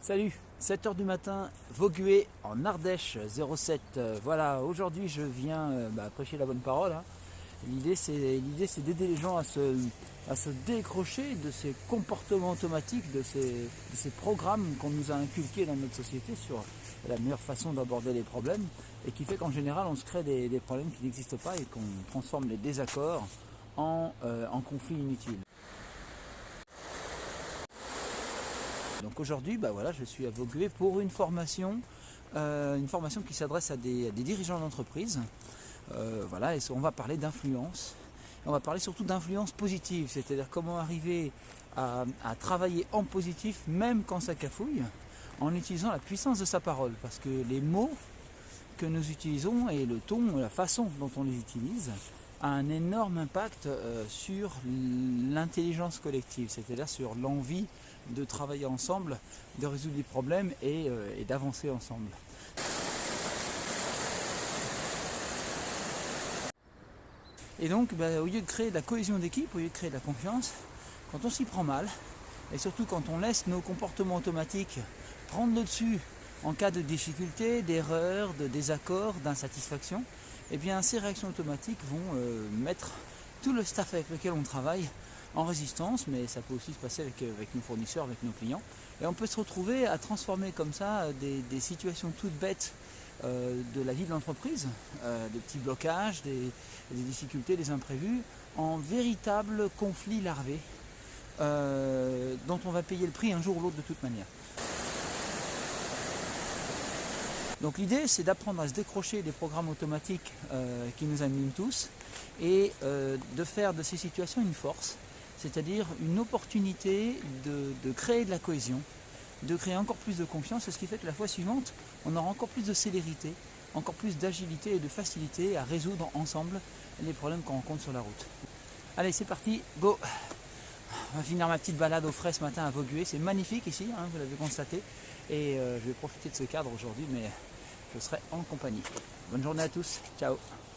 Salut, 7h du matin, Vaugué en Ardèche 07. Voilà, aujourd'hui je viens prêcher la bonne parole, hein. L'idée c'est d'aider les gens à se décrocher de ces comportements automatiques, de ces programmes qu'on nous a inculqués dans notre société sur la meilleure façon d'aborder les problèmes et qui fait qu'en général on se crée des problèmes qui n'existent pas et qu'on transforme les désaccords en conflits inutiles. Donc aujourd'hui, je suis à Vaugué pour une formation qui s'adresse à des dirigeants d'entreprise. Et on va parler d'influence. On va parler surtout d'influence positive, c'est-à-dire comment arriver à travailler en positif même quand ça cafouille, en utilisant la puissance de sa parole. Parce que les mots que nous utilisons et le ton, la façon dont on les utilise, a un énorme impact sur l'intelligence collective, c'est-à-dire sur l'envie de travailler ensemble, de résoudre des problèmes et d'avancer ensemble. Et donc, au lieu de créer de la cohésion d'équipe, au lieu de créer de la confiance, quand on s'y prend mal, et surtout quand on laisse nos comportements automatiques prendre le dessus en cas de difficulté, d'erreur, de désaccord, d'insatisfaction, eh bien ces réactions automatiques vont mettre tout le staff avec lequel on travaille en résistance, mais ça peut aussi se passer avec nos fournisseurs, avec nos clients. Et on peut se retrouver à transformer comme ça des situations toutes bêtes de la vie de l'entreprise, des petits blocages, des difficultés, des imprévus, en véritables conflits larvés dont on va payer le prix un jour ou l'autre de toute manière. Donc l'idée c'est d'apprendre à se décrocher des programmes automatiques qui nous animent tous et de faire de ces situations une force, c'est-à-dire une opportunité de créer de la cohésion, de créer encore plus de confiance, ce qui fait que la fois suivante on aura encore plus de célérité, encore plus d'agilité et de facilité à résoudre ensemble les problèmes qu'on rencontre sur la route. Allez, c'est parti, go! On va finir ma petite balade au frais ce matin à Vaugué. C'est magnifique ici, hein, vous l'avez constaté. Et je vais profiter de ce cadre aujourd'hui, mais je serai en compagnie. Bonne journée à tous, ciao!